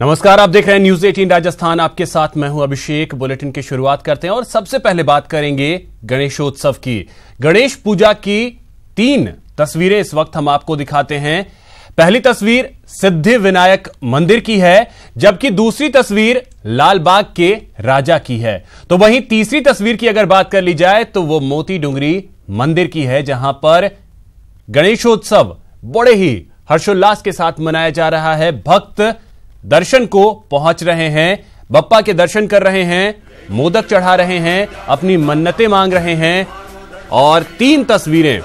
नमस्कार, आप देख रहे हैं न्यूज 18 राजस्थान। आपके साथ मैं हूं अभिषेक। बुलेटिन की शुरुआत करते हैं और सबसे पहले बात करेंगे गणेशोत्सव की। गणेश पूजा की 3 तस्वीरें इस वक्त हम आपको दिखाते हैं। पहली तस्वीर सिद्धि विनायक मंदिर की है, जबकि दूसरी तस्वीर लालबाग के राजा की है। तो वहीं तीसरी तस्वीर की अगर बात कर ली जाए तो वो मोती डूंगरी मंदिर की है, जहां पर गणेशोत्सव बड़े ही हर्षोल्लास के साथ मनाया जा रहा है। भक्त दर्शन को पहुंच रहे हैं, बप्पा के दर्शन कर रहे हैं, मोदक चढ़ा रहे हैं, अपनी मन्नतें मांग रहे हैं। और 3 तस्वीरें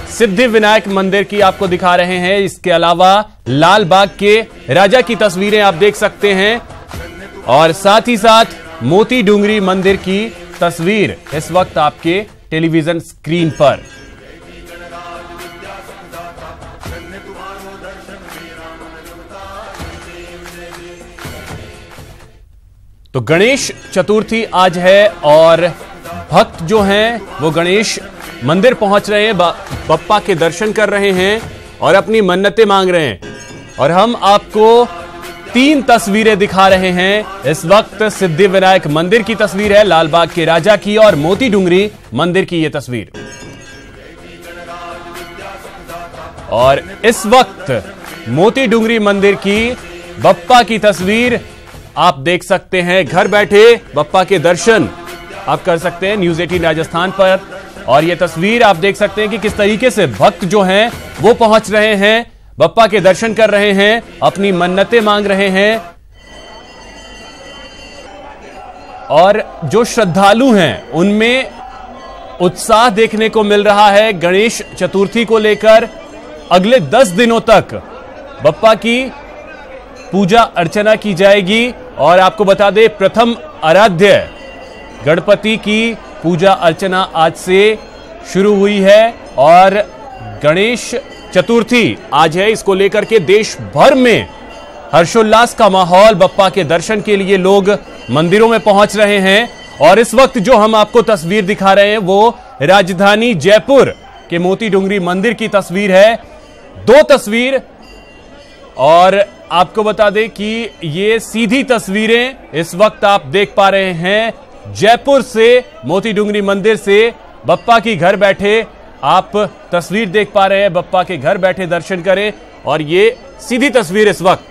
सिद्धि विनायक मंदिर की आपको दिखा रहे हैं। इसके अलावा लालबाग के राजा की तस्वीरें आप देख सकते हैं और साथ ही साथ मोती डूंगरी मंदिर की तस्वीर इस वक्त आपके टेलीविजन स्क्रीन पर। तो गणेश चतुर्थी आज है और भक्त जो हैं वो गणेश मंदिर पहुंच रहे हैं, बप्पा के दर्शन कर रहे हैं और अपनी मन्नतें मांग रहे हैं। और हम आपको 3 तस्वीरें दिखा रहे हैं इस वक्त। सिद्धि विनायक मंदिर की तस्वीर है, लालबाग के राजा की, और मोती डूंगरी मंदिर की यह तस्वीर। और इस वक्त मोती डूंगरी मंदिर की बप्पा की तस्वीर आप देख सकते हैं। घर बैठे बप्पा के दर्शन आप कर सकते हैं न्यूज 18 राजस्थान पर। और यह तस्वीर आप देख सकते हैं कि किस तरीके से भक्त जो हैं वो पहुंच रहे हैं, बप्पा के दर्शन कर रहे हैं, अपनी मन्नतें मांग रहे हैं। और जो श्रद्धालु हैं उनमें उत्साह देखने को मिल रहा है गणेश चतुर्थी को लेकर। अगले 10 दिनों तक बप्पा की पूजा अर्चना की जाएगी। और आपको बता दें, प्रथम आराध्य गणपति की पूजा अर्चना आज से शुरू हुई है और गणेश चतुर्थी आज है। इसको लेकर के देश भर में हर्षोल्लास का माहौल, बप्पा के दर्शन के लिए लोग मंदिरों में पहुंच रहे हैं। और इस वक्त जो हम आपको तस्वीर दिखा रहे हैं वो राजधानी जयपुर के मोती डूंगरी मंदिर की तस्वीर है। 2 तस्वीर, और आपको बता दें कि ये सीधी तस्वीरें इस वक्त आप देख पा रहे हैं जयपुर से, मोती डूंगरी मंदिर से। बप्पा की घर बैठे आप तस्वीर देख पा रहे हैं, बप्पा के घर बैठे दर्शन करें। और ये सीधी तस्वीर इस वक्त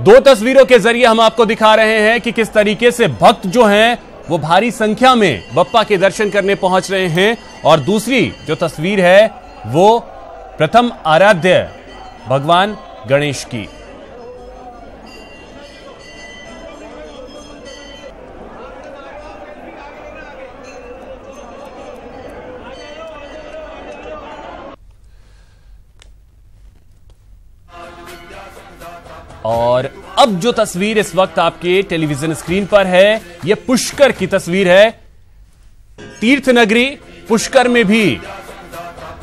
2 तस्वीरों के जरिए हम आपको दिखा रहे हैं कि किस तरीके से भक्त जो हैं वो भारी संख्या में बप्पा के दर्शन करने पहुंच रहे हैं। और दूसरी जो तस्वीर है वो प्रथम आराध्य भगवान गणेश की। और अब जो तस्वीर इस वक्त आपके टेलीविजन स्क्रीन पर है यह पुष्कर की तस्वीर है। तीर्थ नगरी पुष्कर में भी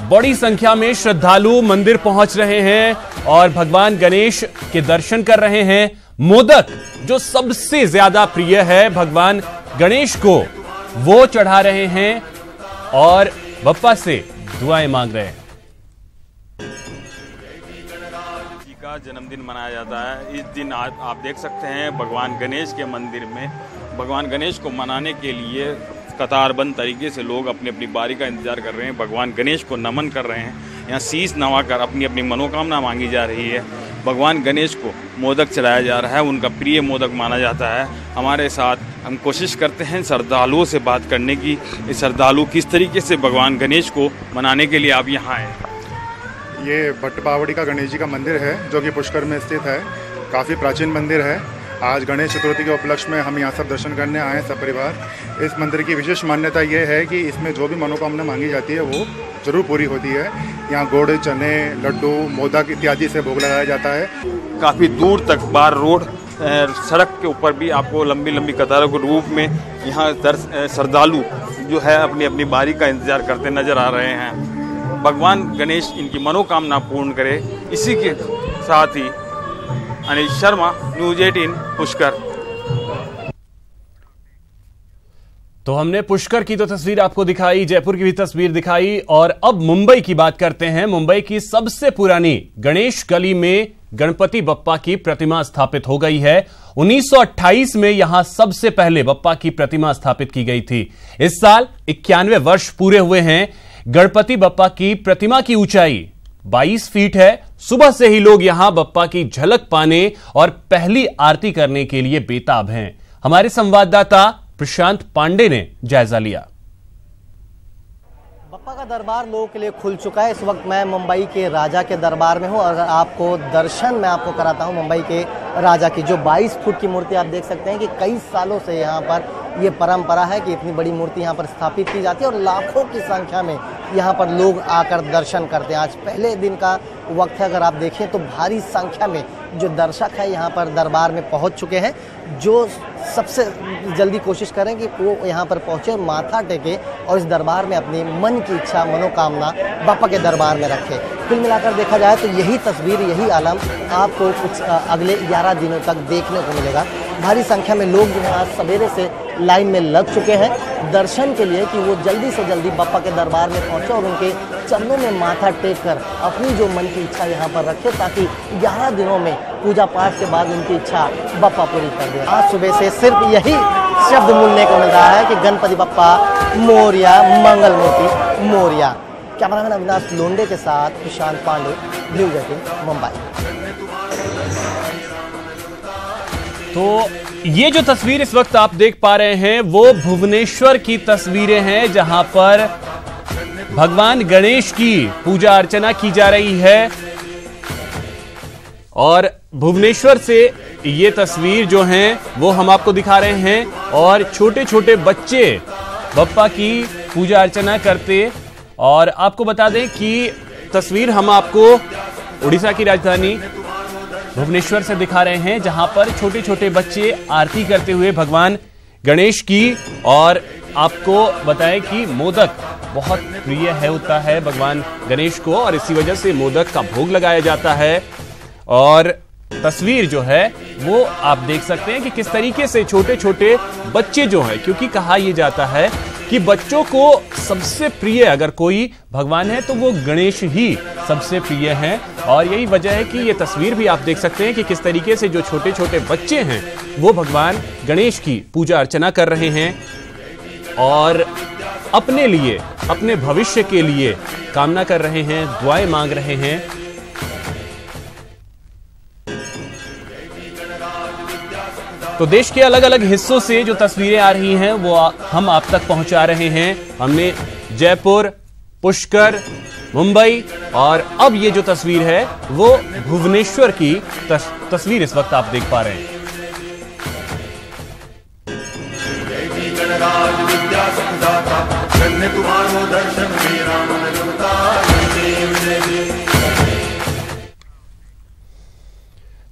बड़ी संख्या में श्रद्धालु मंदिर पहुंच रहे हैं और भगवान गणेश के दर्शन कर रहे हैं। मोदक जो सबसे ज्यादा प्रिय है भगवान गणेश को, वो चढ़ा रहे हैं और बप्पा से दुआएं मांग रहे हैं। का जन्मदिन मनाया जाता है। इस दिन आप देख सकते हैं भगवान गणेश के मंदिर में भगवान गणेश को मनाने के लिए कतारबंद तरीके से लोग अपनी अपनी बारी का इंतजार कर रहे हैं, भगवान गणेश को नमन कर रहे हैं। यहाँ शीश नवाकर अपनी अपनी मनोकामना मांगी जा रही है। भगवान गणेश को मोदक चढ़ाया जा रहा है, उनका प्रिय मोदक माना जाता है। हमारे साथ हम कोशिश करते हैं श्रद्धालुओं से बात करने की, श्रद्धालु किस तरीके से भगवान गणेश को मनाने के लिए आप यहाँ आए। ये भट्टपावड़ी का गणेश जी का मंदिर है जो कि पुष्कर में स्थित है। काफ़ी प्राचीन मंदिर है। आज गणेश चतुर्थी के उपलक्ष्य में हम यहाँ सब दर्शन करने आए हैं, सब परिवार। इस मंदिर की विशेष मान्यता ये है कि इसमें जो भी मनोकामना मांगी जाती है वो जरूर पूरी होती है। यहाँ गुड़, चने, लड्डू, मोदक इत्यादि से भोग लगाया जाता है। काफ़ी दूर तक बार रोड सड़क के ऊपर भी आपको लंबी लंबी कतारों के रूप में यहाँ श्रद्धालु जो है अपनी अपनी बारी का इंतजार करते नजर आ रहे हैं। भगवान गणेश इनकी मनोकामना पूर्ण करे। इसी के साथ ही अनिल शर्मा, न्यूज 18 पुष्कर। तो हमने पुष्कर की तो तस्वीर आपको दिखाई, जयपुर की भी तस्वीर दिखाई, और अब मुंबई की बात करते हैं। मुंबई की सबसे पुरानी गणेश गली में गणपति बप्पा की प्रतिमा स्थापित हो गई है। 1928 में यहां सबसे पहले बप्पा की प्रतिमा स्थापित की गई थी। इस साल 91 वर्ष पूरे हुए हैं। गणपति बप्पा की प्रतिमा की ऊंचाई 22 फीट है। सुबह से ही लोग यहां बप्पा की झलक पाने और पहली आरती करने के लिए बेताब हैं। हमारे संवाददाता प्रशांत पांडे ने जायजा लिया। बप्पा का दरबार लोगों के लिए खुल चुका है। इस वक्त मैं मुंबई के राजा के दरबार में हूं और आपको दर्शन मैं आपको कराता हूं मुंबई के राजा की। जो 22 फुट की मूर्ति आप देख सकते हैं कि कई सालों से यहां पर ये परंपरा है कि इतनी बड़ी मूर्ति यहां पर स्थापित की जाती है और लाखों की संख्या में यहां पर लोग आकर दर्शन करते हैं। आज पहले दिन का वक्त है, अगर आप देखें तो भारी संख्या में जो दर्शक है यहाँ पर दरबार में पहुँच चुके हैं, जो सबसे जल्दी कोशिश करें कि वो यहाँ पर पहुँचे और माथा टेके और इस दरबार में अपनी मन की इच्छा मनोकामना बप्पा के दरबार में रखें। कुल मिलाकर देखा जाए तो यही तस्वीर, यही आलम आपको कुछ अगले 11 दिनों तक देखने को मिलेगा। भारी संख्या में लोग जो है आज सवेरे से लाइन में लग चुके हैं दर्शन के लिए कि वो जल्दी से जल्दी बप्पा के दरबार में पहुँचे और उनके चरणों में माथा टेक कर अपनी जो मन की इच्छा यहाँ पर रखे, ताकि 11 दिनों में पूजा पाठ के बाद उनकी इच्छा बप्पा पूरी कर दे। आज सुबह से सिर्फ यही शब्द सुनने को मिल रहा है कि गणपति बप्पा मोरिया, मंगल मूर्ति मोरिया। कैमरामैन अविनाश लोंडे के साथ प्रशांत पांडे, न्यूज़ 18 मुंबई। तो ये जो तस्वीर इस वक्त आप देख पा रहे हैं वो भुवनेश्वर की तस्वीरें हैं, जहां पर भगवान गणेश की पूजा अर्चना की जा रही है। और भुवनेश्वर से ये तस्वीर जो हैं वो हम आपको दिखा रहे हैं, और छोटे छोटे बच्चे बप्पा की पूजा अर्चना करते। और आपको बता दें कि तस्वीर हम आपको उड़ीसा की राजधानी भुवनेश्वर से दिखा रहे हैं, जहां पर छोटे छोटे बच्चे आरती करते हुए भगवान गणेश की। और आपको बताएं कि मोदक बहुत प्रिय होता है भगवान गणेश को, और इसी वजह से मोदक का भोग लगाया जाता है। और तस्वीर जो है वो आप देख सकते हैं कि किस तरीके से छोटे छोटे बच्चे जो हैं, क्योंकि कहा यह जाता है कि बच्चों को सबसे प्रिय अगर कोई भगवान है तो वो गणेश ही सबसे प्रिय हैं। और यही वजह है कि ये तस्वीर भी आप देख सकते हैं कि किस तरीके से जो छोटे छोटे बच्चे हैं वो भगवान गणेश की पूजा अर्चना कर रहे हैं और अपने लिए, अपने भविष्य के लिए कामना कर रहे हैं, दुआएं मांग रहे हैं। तो देश के अलग अलग हिस्सों से जो तस्वीरें आ रही हैं वो हम आप तक पहुंचा रहे हैं। हमने जयपुर, पुष्कर, मुंबई और अब ये जो तस्वीर है वो भुवनेश्वर की तस्वीर इस वक्त आप देख पा रहे हैं।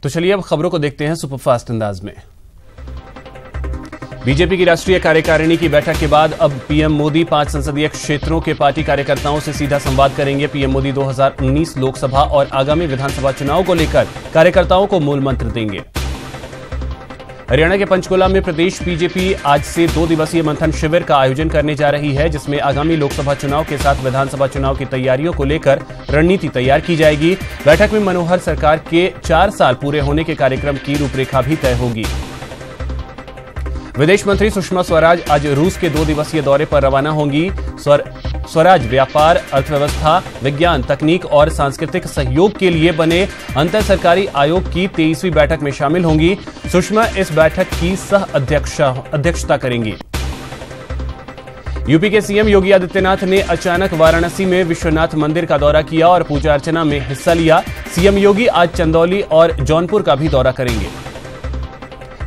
तो चलिए अब खबरों को देखते हैं सुपरफास्ट अंदाज में। बीजेपी की राष्ट्रीय कार्यकारिणी की बैठक के बाद अब पीएम मोदी 5 संसदीय क्षेत्रों के पार्टी कार्यकर्ताओं से सीधा संवाद करेंगे। पीएम मोदी 2019 लोकसभा और आगामी विधानसभा चुनाव को लेकर कार्यकर्ताओं को मूल मंत्र देंगे। हरियाणा के पंचकुला में प्रदेश बीजेपी आज से 2 दिवसीय मंथन शिविर का आयोजन करने जा रही है, जिसमें आगामी लोकसभा चुनाव के साथ विधानसभा चुनाव की तैयारियों को लेकर रणनीति तैयार की जाएगी। बैठक में मनोहर सरकार के 4 साल पूरे होने के कार्यक्रम की रूपरेखा भी तय होगी। विदेश मंत्री सुषमा स्वराज आज रूस के 2 दिवसीय दौरे पर रवाना होंगी। स्वराज व्यापार, अर्थव्यवस्था, विज्ञान, तकनीक और सांस्कृतिक सहयोग के लिए बने अंतर सरकारी आयोग की 23वीं बैठक में शामिल होंगी। सुषमा इस बैठक की सह अध्यक्षता करेंगी। यूपी के सीएम योगी आदित्यनाथ ने अचानक वाराणसी में विश्वनाथ मंदिर का दौरा किया और पूजा अर्चना में हिस्सा लिया। सीएम योगी आज चंदौली और जौनपुर का भी दौरा करेंगे।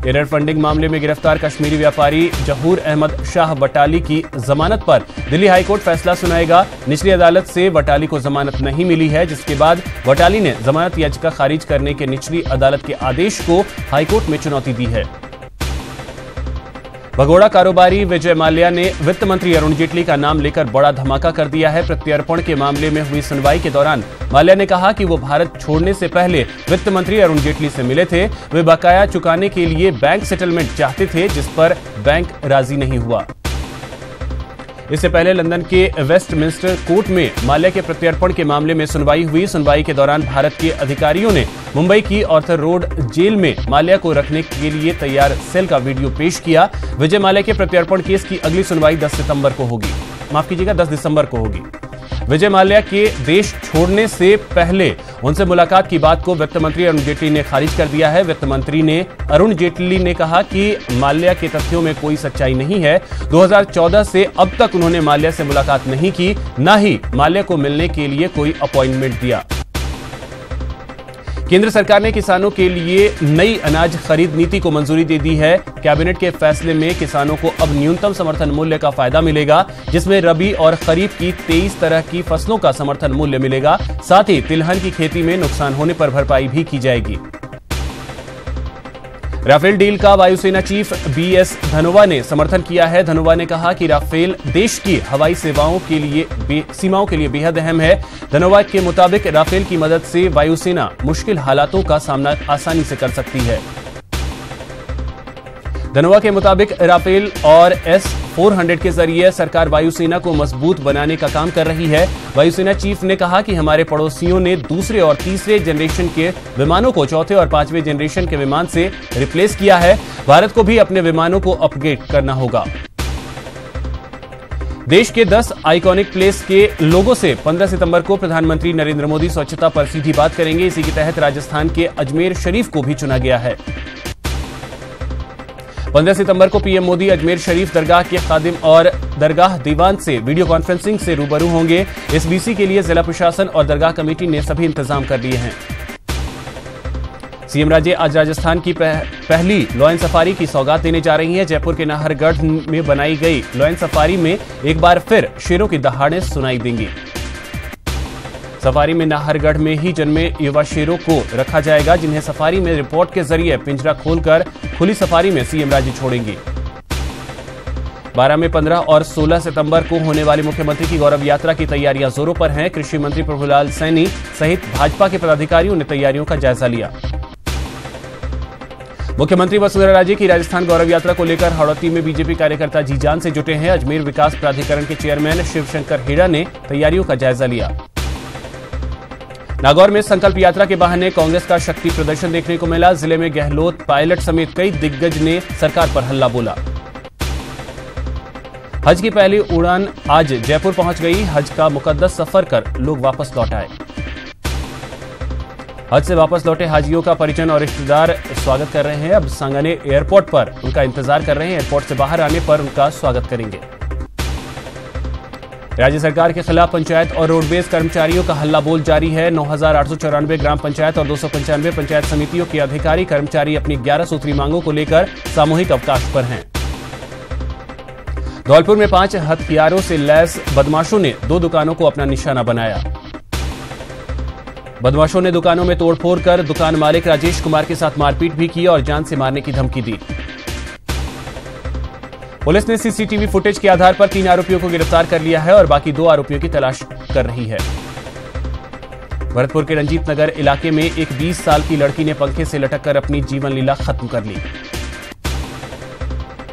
टेरर फंडिंग मामले में गिरफ्तार कश्मीरी व्यापारी जहूर अहमद शाह वटाली की जमानत पर दिल्ली हाईकोर्ट फैसला सुनाएगा। निचली अदालत से वटाली को जमानत नहीं मिली है, जिसके बाद वटाली ने जमानत याचिका खारिज करने के निचली अदालत के आदेश को हाईकोर्ट में चुनौती दी है। भगोड़ा कारोबारी विजय माल्या ने वित्त मंत्री अरुण जेटली का नाम लेकर बड़ा धमाका कर दिया है। प्रत्यर्पण के मामले में हुई सुनवाई के दौरान माल्या ने कहा कि वो भारत छोड़ने से पहले वित्त मंत्री अरुण जेटली से मिले थे। वे बकाया चुकाने के लिए बैंक सेटलमेंट चाहते थे, जिस पर बैंक राजी नहीं हुआ। इससे पहले लंदन के वेस्टमिंस्टर कोर्ट में माल्या के प्रत्यर्पण के मामले में सुनवाई हुई। सुनवाई के दौरान भारत के अधिकारियों ने मुंबई की आर्थर रोड जेल में माल्या को रखने के लिए तैयार सेल का वीडियो पेश किया। विजय माल्या के प्रत्यर्पण केस की अगली सुनवाई 10 दिसंबर को होगी। विजय माल्या के देश छोड़ने से पहले उनसे मुलाकात की बात को वित्त मंत्री अरुण जेटली ने खारिज कर दिया है। वित्त मंत्री अरुण जेटली ने कहा कि माल्या के तथ्यों में कोई सच्चाई नहीं है। 2014 से अब तक उन्होंने माल्या से मुलाकात नहीं की, न ही माल्या को मिलने के लिए कोई अपॉइंटमेंट दिया। केंद्र सरकार ने किसानों के लिए नई अनाज खरीद नीति को मंजूरी दे दी है। कैबिनेट के फैसले में किसानों को अब न्यूनतम समर्थन मूल्य का फायदा मिलेगा, जिसमें रबी और खरीफ की 23 तरह की फसलों का समर्थन मूल्य मिलेगा। साथ ही तिलहन की खेती में नुकसान होने पर भरपाई भी की जाएगी। राफेल डील का वायुसेना चीफ BS धनोवा ने समर्थन किया है। धनोवा ने कहा कि राफेल देश की हवाई सीमाओं के लिए बेहद अहम है। धनोवा के मुताबिक राफेल की मदद से वायुसेना मुश्किल हालातों का सामना आसानी से कर सकती है। धनोवा के मुताबिक राफेल और S-400 के जरिए सरकार वायुसेना को मजबूत बनाने का काम कर रही है। वायुसेना चीफ ने कहा कि हमारे पड़ोसियों ने दूसरे और तीसरे जनरेशन के विमानों को चौथे और पांचवें जनरेशन के विमान से रिप्लेस किया है। भारत को भी अपने विमानों को अपग्रेड करना होगा। देश के 10 आइकॉनिक प्लेस के लोगों से 15 सितंबर को प्रधानमंत्री नरेंद्र मोदी स्वच्छता पर सीधी बात करेंगे। इसी के तहत राजस्थान के अजमेर शरीफ को भी चुना गया है। 15 सितंबर को पीएम मोदी अजमेर शरीफ दरगाह के खादिम और दरगाह दीवान से वीडियो कॉन्फ्रेंसिंग से रूबरू होंगे। इस बीसी के लिए जिला प्रशासन और दरगाह कमेटी ने सभी इंतजाम कर लिए हैं। सीएम राजे आज राजस्थान की पहली लॉयन सफारी की सौगात देने जा रही हैं। जयपुर के नाहरगढ़ में बनाई गई लॉयन सफारी में एक बार फिर शेरों की दहाड़ें सुनाई देंगी। सफारी में नाहरगढ़ में ही जन्मे युवा शेरों को रखा जाएगा, जिन्हें सफारी में रिपोर्ट के जरिए पिंजरा खोलकर खुली सफारी में सीएम राजे छोड़ेंगे। 12 में 15 और 16 सितंबर को होने वाली मुख्यमंत्री की गौरव यात्रा की तैयारियां जोरों पर हैं। कृषि मंत्री प्रभुलाल सैनी सहित भाजपा के पदाधिकारियों ने तैयारियों का जायजा लिया। मुख्यमंत्री वसुंधरा राजे की राजस्थान गौरव यात्रा को लेकर हड़ौती में बीजेपी कार्यकर्ता जी जान से जुटे हैं। अजमेर विकास प्राधिकरण के चेयरमैन शिवशंकर हेड़ा ने तैयारियों का जायजा लिया। नागौर में संकल्प यात्रा के बहाने कांग्रेस का शक्ति प्रदर्शन देखने को मिला। जिले में गहलोत, पायलट समेत कई दिग्गज ने सरकार पर हल्ला बोला। हज की पहली उड़ान आज जयपुर पहुंच गई। हज का मुकद्दस सफर कर लोग वापस लौट आए। हज से वापस लौटे हाजियों का परिजन और रिश्तेदार स्वागत कर रहे हैं। अब सांगाने एयरपोर्ट पर उनका इंतजार कर रहे हैं। एयरपोर्ट से बाहर आने पर उनका स्वागत करेंगे। राज्य सरकार के खिलाफ पंचायत और रोडवेज कर्मचारियों का हल्ला बोल जारी है। 9,894 ग्राम पंचायत और 295 पंचायत समितियों के अधिकारी कर्मचारी अपनी 11 सूत्री मांगों को लेकर सामूहिक अवकाश पर हैं। धौलपुर में 5 हथियारों से लैस बदमाशों ने 2 दुकानों को अपना निशाना बनाया। बदमाशों ने दुकानों में तोड़फोड़ कर दुकान मालिक राजेश कुमार के साथ मारपीट भी की और जान से मारने की धमकी दी। पुलिस ने सीसीटीवी फुटेज के आधार पर 3 आरोपियों को गिरफ्तार कर लिया है और बाकी 2 आरोपियों की तलाश कर रही है। भरतपुर के रंजीत नगर इलाके में एक 20 साल की लड़की ने पंखे से लटककर अपनी जीवन लीला खत्म कर ली।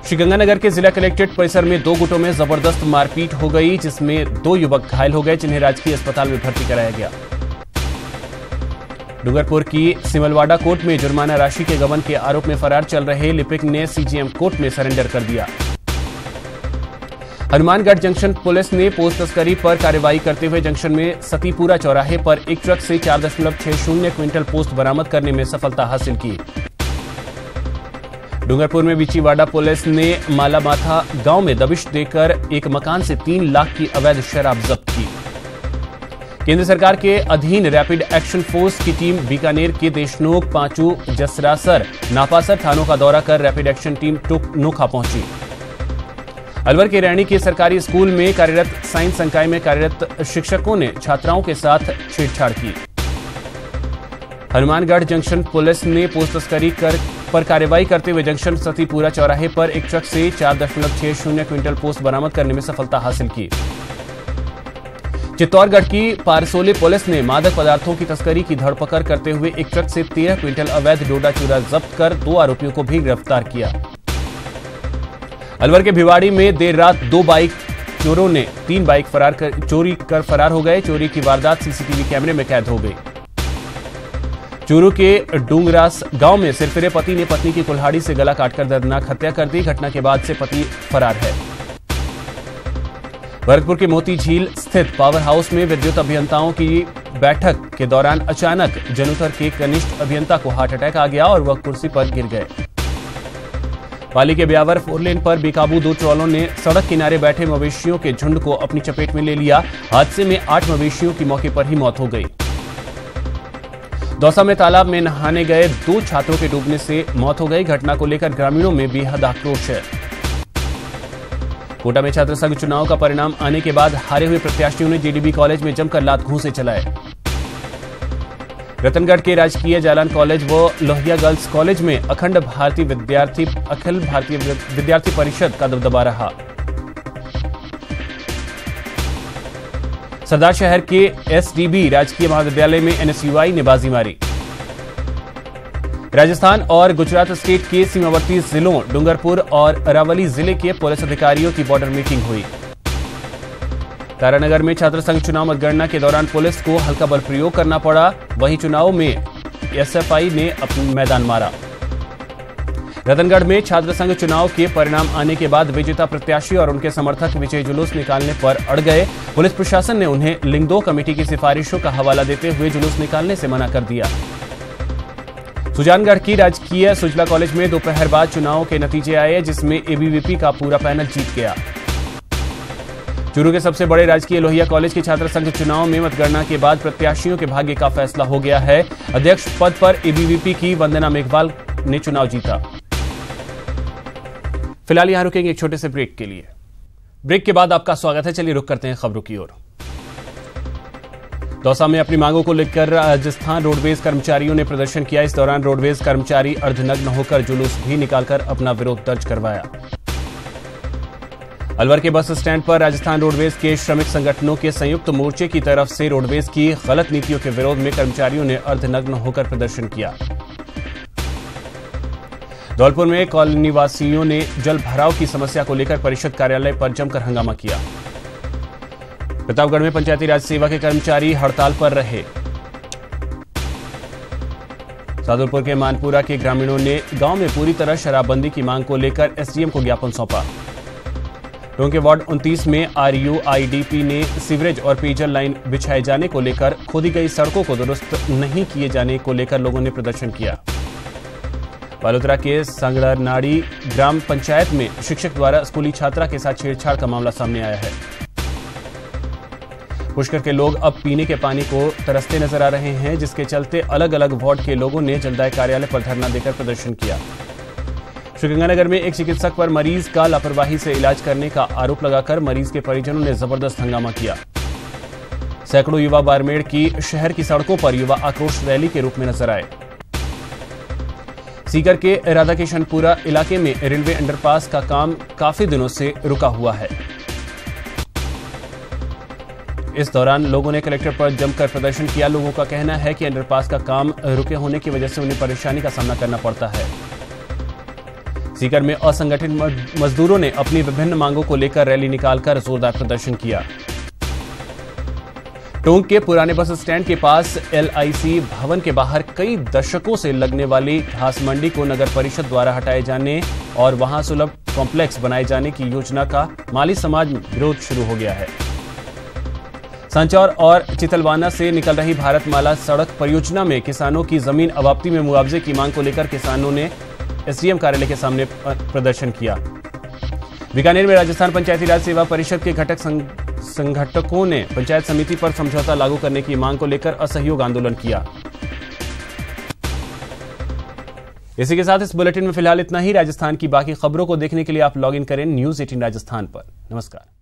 श्रीगंगानगर के जिला कलेक्ट्रेट परिसर में 2 गुटों में जबरदस्त मारपीट हो गई, जिसमें 2 युवक घायल हो गए, जिन्हें राजकीय अस्पताल में भर्ती कराया गया। डूंगरपुर की सिमलवाड़ा कोर्ट में जुर्माना राशि के गबन के आरोप में फरार चल रहे लिपिक ने सीजीएम कोर्ट में सरेंडर कर दिया। हनुमानगढ़ जंक्शन पुलिस ने पोस्ट तस्करी पर कार्रवाई करते हुए जंक्शन में सतीपुरा चौराहे पर एक ट्रक से 4.60 क्विंटल पोस्ट बरामद करने में सफलता हासिल की। डूंगरपुर में बिचीवाड़ा पुलिस ने मालामाथा गांव में दबिश देकर एक मकान से 3 लाख की अवैध शराब जब्त की। केंद्र सरकार के अधीन रैपिड एक्शन फोर्स की टीम बीकानेर के देशनोक, पांचू, जसरासर, नापासर थानों का दौरा कर रैपिड एक्शन टीम नोखा पहुंची। अलवर के रैणी के सरकारी स्कूल में कार्यरत साइंस संकाय में कार्यरत शिक्षकों ने छात्राओं के साथ छेड़छाड़ की। हनुमानगढ़ जंक्शन पुलिस ने पोस्ट तस्करी पर कार्रवाई करते हुए जंक्शन सतीपुरा चौराहे पर एक ट्रक से 4.60 क्विंटल पोस्ट बरामद करने में सफलता हासिल की। चित्तौड़गढ़ की पारसोले पुलिस ने मादक पदार्थों की तस्करी की धरपकड़ करते हुए एक ट्रक से 13 क्विंटल अवैध डोडा चूरा जब्त कर 2 आरोपियों को भी गिरफ्तार किया। अलवर के भिवाड़ी में देर रात 2 बाइक चोरों ने 3 बाइक चोरी कर फरार हो गए। चोरी की वारदात सीसीटीवी कैमरे में कैद हो गई। चूरू के डूंगरास गांव में सिरफिरे पति ने पत्नी की कुल्हाड़ी से गला काटकर दर्दनाक हत्या कर दी। घटना के बाद से पति फरार है। भरतपुर के मोती झील स्थित पावर हाउस में विद्युत अभियंताओं की बैठक के दौरान अचानक जनुतर के कनिष्ठ अभियंता को हार्ट अटैक आ गया और वह कुर्सी पर गिर गए। पाली के ब्यावर 4 लेन पर बेकाबू 2 ट्रॉलों ने सड़क किनारे बैठे मवेशियों के झुंड को अपनी चपेट में ले लिया। हादसे में 8 मवेशियों की मौके पर ही मौत हो गई। दौसा में तालाब में नहाने गए 2 छात्रों के डूबने से मौत हो गई। घटना को लेकर ग्रामीणों में बेहद आक्रोश है। कोटा में छात्र संघ चुनाव का परिणाम आने के बाद हारे हुए प्रत्याशियों ने जेडीबी कॉलेज में जमकर लात घूंसे चलाए। रतनगढ़ के राजकीय जालान कॉलेज व लोहिया गर्ल्स कॉलेज में अखिल भारतीय विद्यार्थी परिषद का दबदबा रहा। सरदार शहर के एसडीबी राजकीय महाविद्यालय में एनएसयूआई ने बाजी मारी। राजस्थान और गुजरात स्टेट के सीमावर्ती जिलों डूंगरपुर और अरावली जिले के पुलिस अधिकारियों की बॉर्डर मीटिंग हुई। तारानगर में छात्र संघ चुनाव मतगणना के दौरान पुलिस को हल्का बल प्रयोग करना पड़ा। वहीं चुनाव में एसएफआई ने अपना मैदान मारा। रतनगढ़ में छात्र संघ चुनाव के परिणाम आने के बाद विजेता प्रत्याशी और उनके समर्थक विजय जुलूस निकालने पर अड़ गए। पुलिस प्रशासन ने उन्हें लिंग 2 कमेटी की सिफारिशों का हवाला देते हुए जुलूस निकालने से मना कर दिया। सुजानगढ़ की राजकीय सुजला कॉलेज में दोपहर बाद चुनाव के नतीजे आए, जिसमें एबीवीपी का पूरा पैनल जीत गया। चूरू के सबसे बड़े राजकीय लोहिया कॉलेज के छात्र संघ चुनाव में मतगणना के बाद प्रत्याशियों के भाग्य का फैसला हो गया है। अध्यक्ष पद पर एबीवीपी की वंदना मेघवाल ने चुनाव जीता। फिलहाल यहां रुकेंगे एक छोटे से ब्रेक के लिए। ब्रेक के बाद आपका स्वागत है। चलिए रुक करते हैं खबरों की ओर। दौसा में अपनी मांगों को लेकर राजस्थान रोडवेज कर्मचारियों ने प्रदर्शन किया। इस दौरान रोडवेज कर्मचारी अर्धनग्न होकर जुलूस भी निकालकर अपना विरोध दर्ज करवाया। अलवर के बस स्टैंड पर राजस्थान रोडवेज के श्रमिक संगठनों के संयुक्त मोर्चे की तरफ से रोडवेज की गलत नीतियों के विरोध में कर्मचारियों ने अर्धनग्न होकर प्रदर्शन किया। धौलपुर में कॉलोनी वासियों ने जल भराव की समस्या को लेकर परिषद कार्यालय पर जमकर हंगामा किया। प्रतापगढ़ में पंचायती राज सेवा के कर्मचारी हड़ताल पर रहे। सादुलपुर के मानपुरा के ग्रामीणों ने गांव में पूरी तरह शराबबंदी की मांग को लेकर एसडीएम को ज्ञापन सौंपा। टोंक के वार्ड 29 में आरयूआईडीपी ने सीवरेज और पेयजल लाइन बिछाए जाने को लेकर खोदी गई सड़कों को दुरुस्त नहीं किए जाने को लेकर लोगों ने प्रदर्शन किया। बालोतरा के संगड़नाड़ी ग्राम पंचायत में शिक्षक द्वारा स्कूली छात्रा के साथ छेड़छाड़ का मामला सामने आया है। पुष्कर के लोग अब पीने के पानी को तरसते नजर आ रहे हैं, जिसके चलते अलग अलग वार्ड के लोगों ने जलदाय कार्यालय पर धरना देकर प्रदर्शन किया। श्रीगंगानगर में एक चिकित्सक पर मरीज का लापरवाही से इलाज करने का आरोप लगाकर मरीज के परिजनों ने जबरदस्त हंगामा किया। सैकड़ों युवा बाड़मेर की शहर की सड़कों पर युवा आक्रोश रैली के रूप में नजर आए। सीकर के राधाकिशनपुरा इलाके में रेलवे अंडरपास का काम काफी दिनों से रुका हुआ है। इस दौरान लोगों ने कलेक्टर पर जमकर प्रदर्शन किया। लोगों का कहना है कि अंडरपास का काम रुके होने की वजह से उन्हें परेशानी का सामना करना पड़ता है। सीकर में असंगठित मजदूरों ने अपनी विभिन्न मांगों को लेकर रैली निकालकर जोरदार प्रदर्शन किया। टोंक के पुराने बस स्टैंड के पास एलआईसी भवन के बाहर कई दशकों से लगने वाली घास मंडी को नगर परिषद द्वारा हटाए जाने और वहां सुलभ कॉम्प्लेक्स बनाए जाने की योजना का माली समाज में विरोध शुरू हो गया है। सांचौर और चितलवाना से निकल रही भारतमाला सड़क परियोजना में किसानों की जमीन अवाप्ति में मुआवजे की मांग को लेकर किसानों ने एसडीएम कार्यालय के सामने प्रदर्शन किया। बीकानेर में राजस्थान पंचायती राज सेवा परिषद के घटक संगठकों ने पंचायत समिति पर समझौता लागू करने की मांग को लेकर असहयोग आंदोलन किया। इसी के साथ इस बुलेटिन में फिलहाल इतना ही। राजस्थान की बाकी खबरों को देखने के लिए आप लॉग इन करें News 18 राजस्थान पर। नमस्कार।